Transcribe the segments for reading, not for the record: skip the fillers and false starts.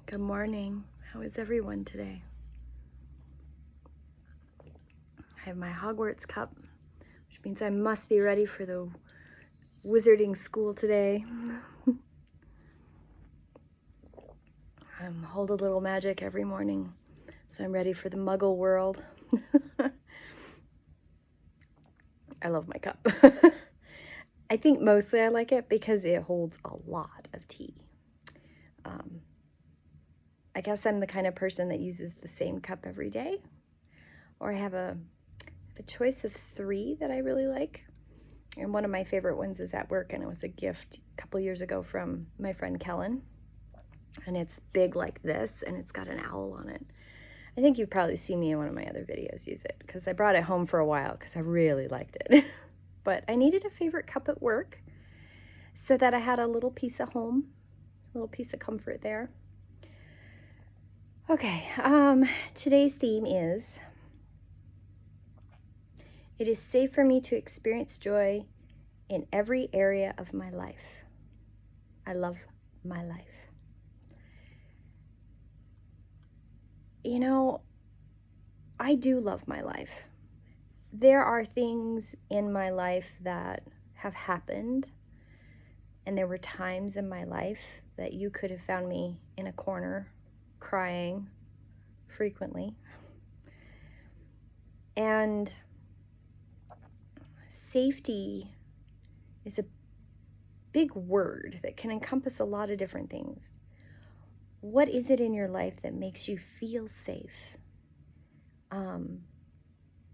Good morning. How is everyone today? I have my Hogwarts cup, which means I must be ready for the wizarding school today. I hold a little magic every morning, so I'm ready for the muggle world. I love my cup. I think mostly I like it because it holds a lot of tea. I guess I'm the kind of person that uses the same cup every day, or I have a choice of 3 that I really like. And one of my favorite ones is at work, and it was a gift a couple years ago from my friend Kellen. And it's big like this, and it's got an owl on it. I think you've probably seen me in one of my other videos use it, because I brought it home for a while because I really liked it. But I needed a favorite cup at work so that I had a little piece of home, a little piece of comfort there. Okay, today's theme is, it is safe for me to experience joy in every area of my life. I love my life. You know, I do love my life. There are things in my life that have happened, and there were times in my life that you could have found me in a corner crying frequently. And safety is a big word that can encompass a lot of different things. What is it in your life that makes you feel safe? And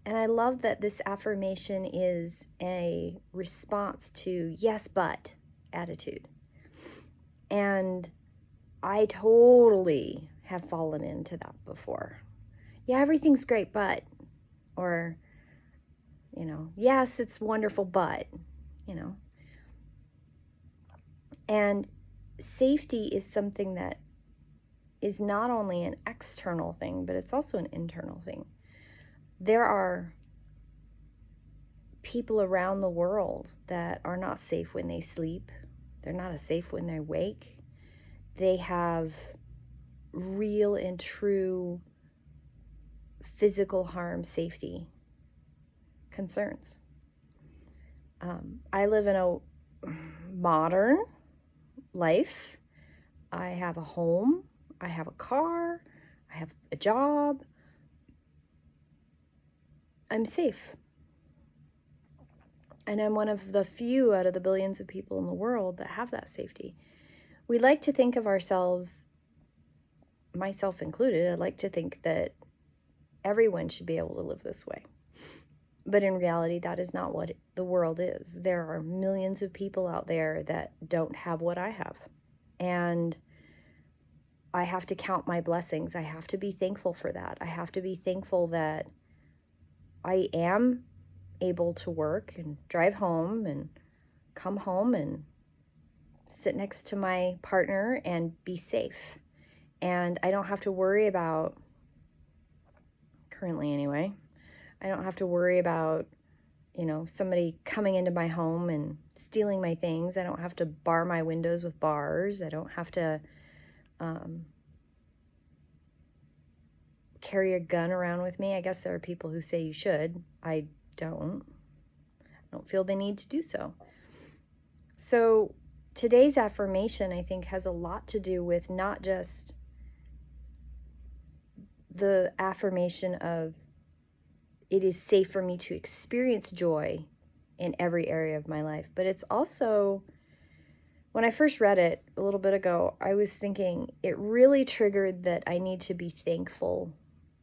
I love that this affirmation is a response to yes, but attitude. And I totally have fallen into that before. Yeah, everything's great, but, or, yes, it's wonderful, but, And safety is something that is not only an external thing, but it's also an internal thing. There are people around the world that are not safe when they sleep. They're not as safe when they wake. They have real and true physical harm safety concerns. I live in a modern life. I have a home. I have a car. I have a job. I'm safe. And I'm one of the few out of the billions of people in the world that have that safety. We like to think of ourselves, myself included, I like to think that everyone should be able to live this way. But in reality, that is not what the world is. There are millions of people out there that don't have what I have. And I have to count my blessings. I have to be thankful for that. I have to be thankful that I am able to work and drive home and come home and sit next to my partner and be safe. And I don't have to worry about, currently anyway, I don't have to worry about, somebody coming into my home and stealing my things. I don't have to bar my windows with bars. I don't have to carry a gun around with me. I guess there are people who say you should. I don't feel the need to do so. So today's affirmation, I think, has a lot to do with not just the affirmation of it is safe for me to experience joy in every area of my life, but it's also, when I first read it a little bit ago, I was thinking it really triggered that I need to be thankful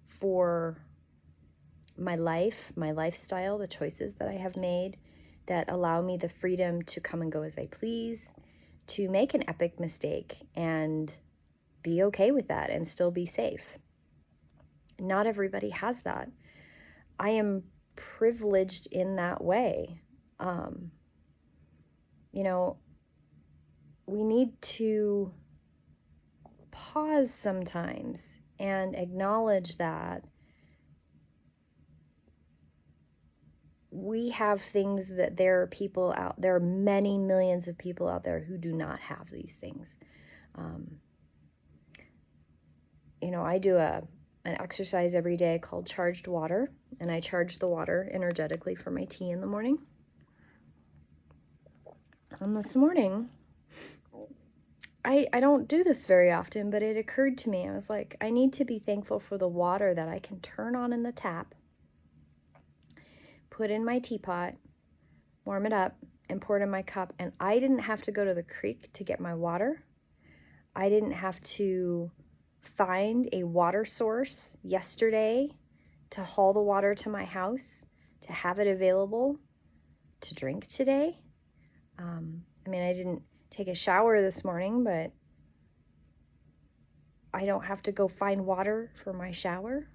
for my life, my lifestyle, the choices that I have made that allow me the freedom to come and go as I please, to make an epic mistake and be okay with that and still be safe. Not everybody has that. I am privileged in that way. We need to pause sometimes and acknowledge that we have things that there are many millions of people out there who do not have these things. I do an exercise every day called charged water, and I charge the water energetically for my tea in the morning. And this morning, I don't do this very often, but it occurred to me. I was like, I need to be thankful for the water that I can turn on in the tap, put in my teapot, warm it up, and pour it in my cup. And I didn't have to go to the creek to get my water. I didn't have to find a water source yesterday to haul the water to my house, to have it available to drink today. I didn't take a shower this morning, but I don't have to go find water for my shower.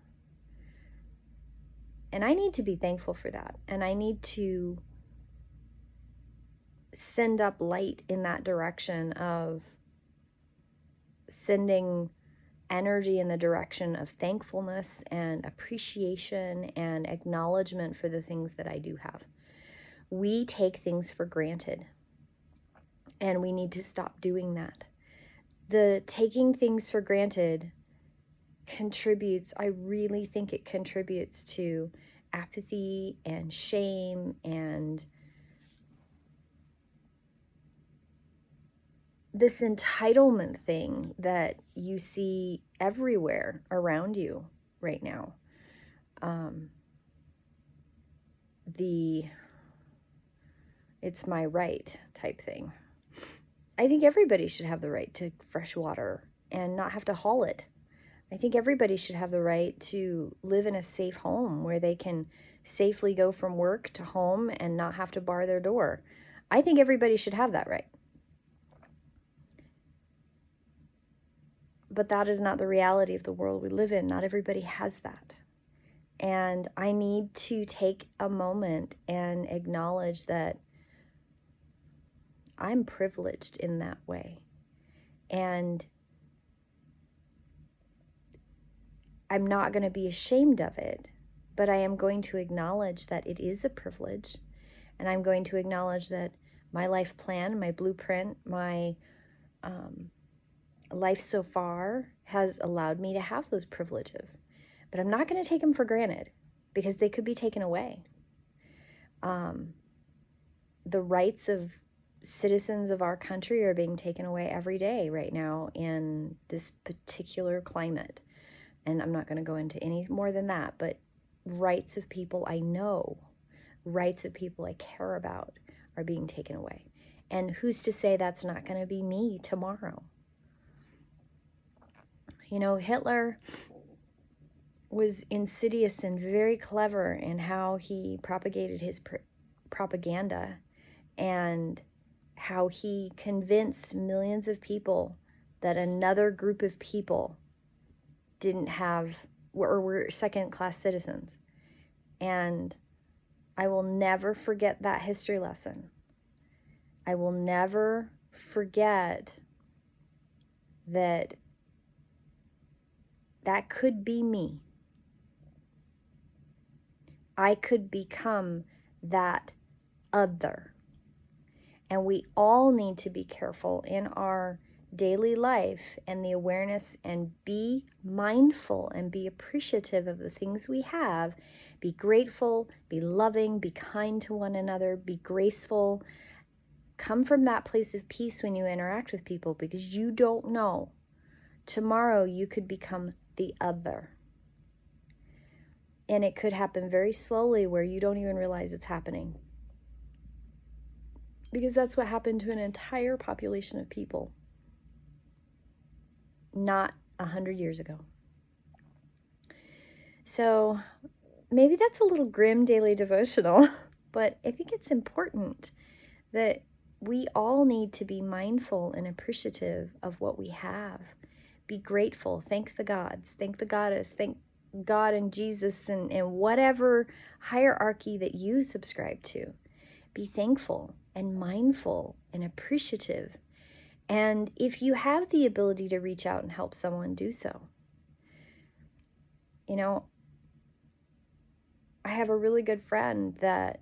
And I need to be thankful for that. And I need to send up light in that direction of sending energy in the direction of thankfulness and appreciation and acknowledgement for the things that I do have. We take things for granted, and we need to stop doing that. The taking things for granted I really think it contributes to apathy and shame and this entitlement thing that you see everywhere around you right now. It's my right type thing. I think everybody should have the right to fresh water and not have to haul it. I think everybody should have the right to live in a safe home where they can safely go from work to home and not have to bar their door. I think everybody should have that right. But that is not the reality of the world we live in. Not everybody has that. And I need to take a moment and acknowledge that I'm privileged in that way. And I'm not going to be ashamed of it, but I am going to acknowledge that it is a privilege. And I'm going to acknowledge that my life plan, my blueprint, my life so far has allowed me to have those privileges. But I'm not going to take them for granted because they could be taken away. The rights of citizens of our country are being taken away every day right now in this particular climate. And I'm not going to go into any more than that, but rights of people I know, rights of people I care about are being taken away. And who's to say that's not going to be me tomorrow? Hitler was insidious and very clever in how he propagated his propaganda and how he convinced millions of people that another group of people didn't have or were second-class citizens. And I will never forget that history lesson. I will never forget that could be me. I could become that other. And we all need to be careful in our daily life and the awareness and be mindful and be appreciative of the things we have. Be grateful, be loving, be kind to one another, be graceful. Come from that place of peace when you interact with people, because you don't know. Tomorrow you could become the other. And it could happen very slowly where you don't even realize it's happening. Because that's what happened to an entire population of people not 100 years ago. So maybe that's a little grim daily devotional, but I think it's important that we all need to be mindful and appreciative of what we have. Be grateful. Thank the gods. Thank the goddess. Thank God and Jesus and whatever hierarchy that you subscribe to. Be thankful and mindful and appreciative. And if you have the ability to reach out and help someone, do so. I have a really good friend that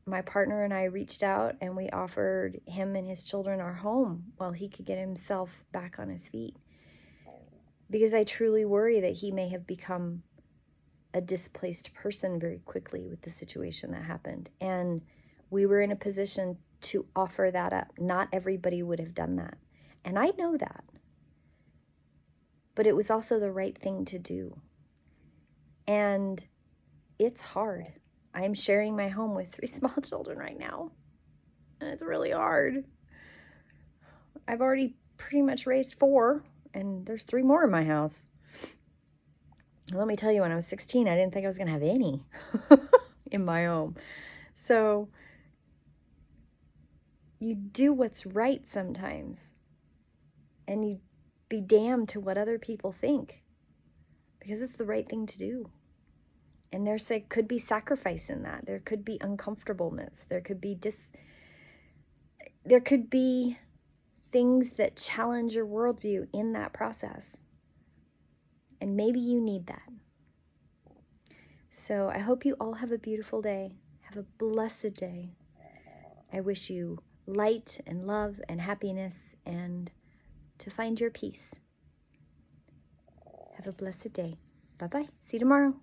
my partner and I reached out and we offered him and his children our home while he could get himself back on his feet. because I truly worry that he may have become a displaced person very quickly with the situation that happened. And we were in a position to offer that up. Not everybody would have done that. And I know that. But it was also the right thing to do. And it's hard. I'm sharing my home with 3 small children right now. And it's really hard. I've already pretty much raised 4, and there's 3 more in my house. Let me tell you, when I was 16, I didn't think I was going to have any in my home. So you do what's right sometimes, and you be damned to what other people think, because it's the right thing to do. And there could be sacrifice in that. There could be uncomfortableness. There could be things that challenge your worldview in that process. And maybe you need that. So I hope you all have a beautiful day. Have a blessed day. I wish you light and love and happiness and to find your peace. Have a blessed day. Bye-bye. See you tomorrow.